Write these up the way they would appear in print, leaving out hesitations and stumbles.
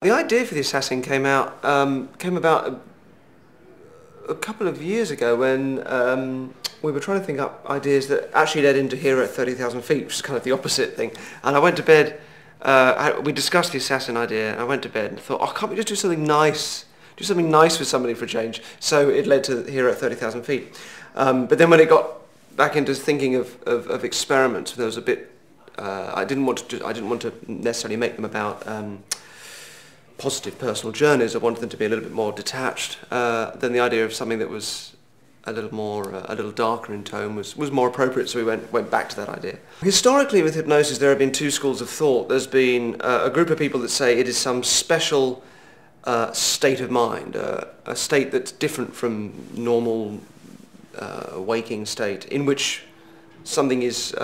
The idea for the assassin came about a couple of years ago when we were trying to think up ideas that actually led into Hero at 30,000 feet, which is kind of the opposite thing. And I went to bed, we discussed the assassin idea, and I went to bed and thought, oh, can't we just do something nice? Do something nice with somebody for a change. So it led to Hero at 30,000 feet. But then when it got back into thinking of experiments, there was a bit, I didn't want to necessarily make them about positive personal journeys. I wanted them to be a little bit more detached. Then the idea of something that was a little darker in tone was more appropriate. So we went back to that idea. Historically, with hypnosis, there have been two schools of thought. There's been a group of people that say it is some special state of mind, a state that's different from normal waking state, in which something is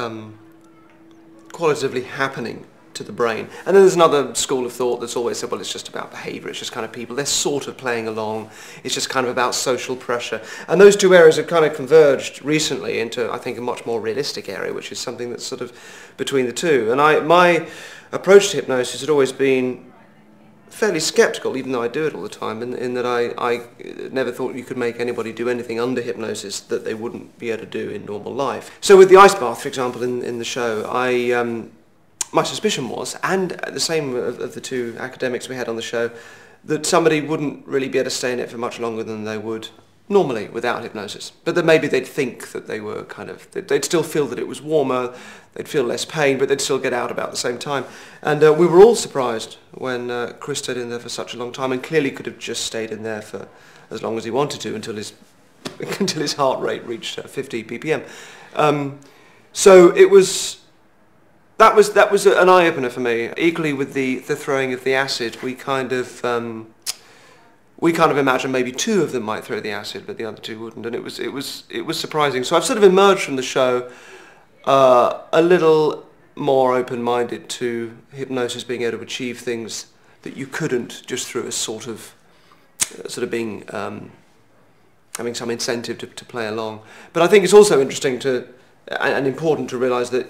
qualitatively happening to the brain. And then there's another school of thought that's always said, well, it's just about behaviour, it's just kind of people, they're sort of playing along, it's just kind of about social pressure. And those two areas have kind of converged recently into, I think, a much more realistic area, which is something that's sort of between the two. And my approach to hypnosis had always been fairly sceptical, even though I do it all the time, in that I never thought you could make anybody do anything under hypnosis that they wouldn't be able to do in normal life. So with the ice bath, for example, in the show, my suspicion was, and the same of the two academics we had on the show, that somebody wouldn't really be able to stay in it for much longer than they would normally without hypnosis. But that maybe they'd think that they were they'd still feel that it was warmer, they'd feel less pain, but they'd still get out about the same time. And we were all surprised when Chris stayed in there for such a long time, and clearly could have just stayed in there for as long as he wanted to until his heart rate reached 50 ppm. So it was. That was an eye-opener for me. Equally with the throwing of the acid, we kind of imagined maybe two of them might throw the acid, but the other two wouldn't, and it was surprising. So I've sort of emerged from the show a little more open-minded to hypnosis being able to achieve things that you couldn't just through a sort of being having some incentive to play along. But I think it's also interesting and important to realise that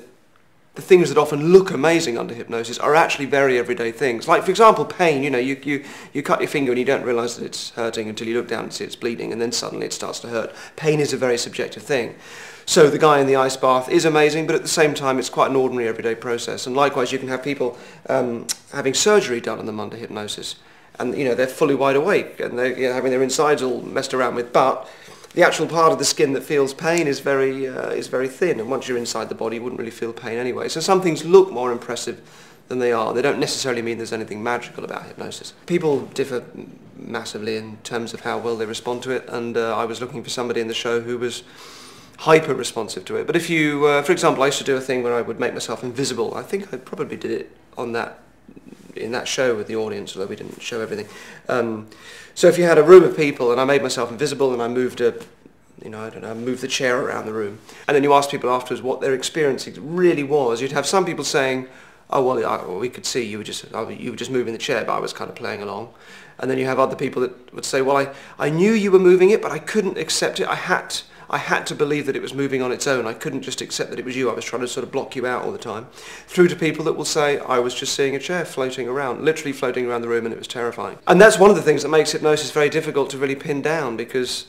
the things that often look amazing under hypnosis are actually very everyday things. Like, for example, pain. You know, you cut your finger and you don't realise that it's hurting until you look down and see it's bleeding, and then suddenly it starts to hurt. Pain is a very subjective thing. So the guy in the ice bath is amazing, but at the same time it's quite an ordinary everyday process. And likewise, you can have people having surgery done on them under hypnosis, and they're fully wide awake and they're having their insides all messed around with, but the actual part of the skin that feels pain is very thin, and once you're inside the body, you wouldn't really feel pain anyway. So some things look more impressive than they are. They don't necessarily mean there's anything magical about hypnosis. People differ massively in terms of how well they respond to it, and I was looking for somebody in the show who was hyper-responsive to it. But if you, for example, I used to do a thing where I would make myself invisible. I think I probably did it in that show with the audience, although we didn't show everything. So if you had a room of people and I made myself invisible and I moved moved the chair around the room, and then you asked people afterwards what their experience really was, you'd have some people saying, oh, well, we could see you were just moving the chair, but I was kind of playing along. And then you have other people that would say, well, I knew you were moving it, but I couldn't accept it. I had to believe that it was moving on its own. I couldn't just accept that it was you. I was trying to sort of block you out all the time. Through to people that will say, I was just seeing a chair floating around, literally floating around the room, and it was terrifying. And that's one of the things that makes hypnosis very difficult to really pin down, because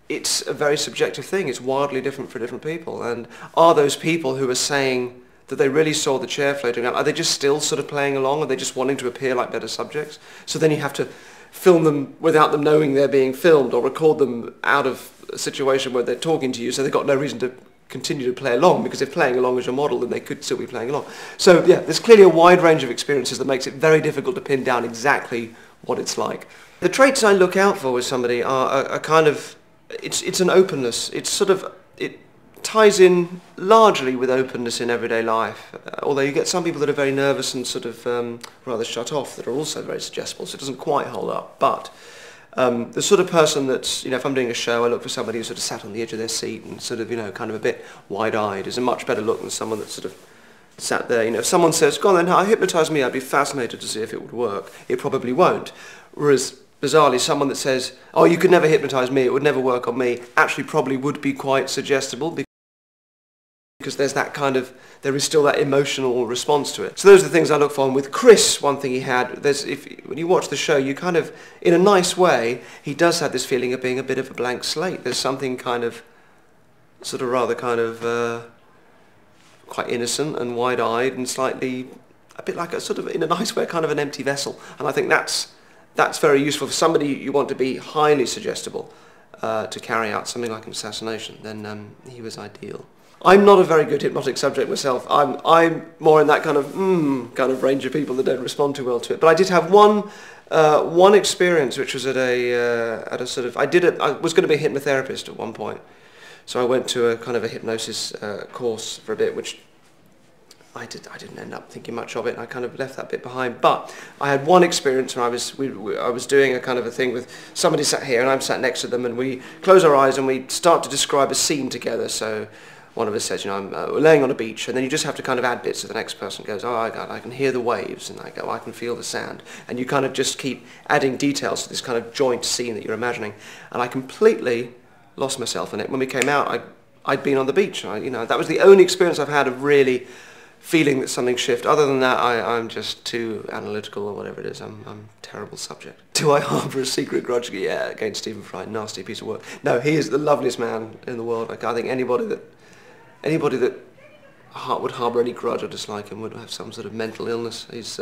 it's a very subjective thing. It's wildly different for different people. And are those people who are saying that they really saw the chair floating around, are they just still sort of playing along? Are they just wanting to appear like better subjects? So then you have to film them without them knowing they're being filmed, or record them out of a situation where they're talking to you, so they've got no reason to continue to play along, because if playing along as your model, then they could still be playing along. So yeah, there's clearly a wide range of experiences that makes it very difficult to pin down exactly what it's like. The traits I look out for with somebody are a kind of, it's an openness. It ties in largely with openness in everyday life, although you get some people that are very nervous and sort of rather shut off that are also very suggestible, so it doesn't quite hold up. But the sort of person that's, if I'm doing a show, I look for somebody who's sort of sat on the edge of their seat and sort of, kind of a bit wide-eyed, is a much better look than someone that's sort of sat there. If someone says, go on then, hypnotise me, I'd be fascinated to see if it would work. It probably won't. Whereas, bizarrely, someone that says, oh, you could never hypnotise me, it would never work on me, actually probably would be quite suggestible, because there is still that emotional response to it. So those are the things I look for. And with Chris, one thing he had, when you watch the show, you kind of, in a nice way, he does have this feeling of being a bit of a blank slate. There's something kind of, sort of rather kind of, quite innocent and wide-eyed and slightly, a bit like a sort of, in a nice way, kind of an empty vessel. And I think that's very useful for somebody you want to be highly suggestible to carry out something like an assassination. Then he was ideal. I'm not a very good hypnotic subject myself. I'm more in that kind of range of people that don't respond too well to it. But I did have one experience, which was at a sort of, I was going to be a hypnotherapist at one point, so I went to a kind of a hypnosis course for a bit, which I didn't end up thinking much of it, and I kind of left that bit behind. But I had one experience where I was doing a kind of a thing with somebody sat here, and I'm sat next to them, and we close our eyes and we start to describe a scene together. So one of us says, I'm laying on a beach, and then you just have to kind of add bits. So the next person goes, oh, I can hear the waves, and I go, I can feel the sand. And you kind of just keep adding details to this kind of joint scene that you're imagining. And I completely lost myself in it. When we came out, I'd been on the beach. That was the only experience I've had of really feeling that something shifted. Other than that, I'm just too analytical or whatever it is. I'm a terrible subject. Do I harbour a secret grudge? Yeah, against Stephen Fry. Nasty piece of work. No, he is the loveliest man in the world. I think anybody that would harbour any grudge or dislike him would have some sort of mental illness. He's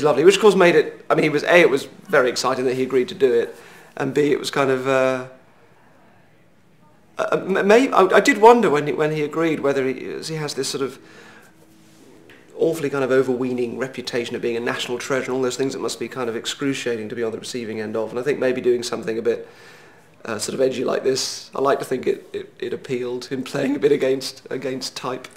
lovely, which of course made it, it was very exciting that he agreed to do it, and B, it was kind of, I did wonder when he agreed whether he has this sort of awfully kind of overweening reputation of being a national treasure and all those things that must be kind of excruciating to be on the receiving end of, and I think maybe doing something a bit sort of edgy like this, I like to think it appealed, him playing a bit against type.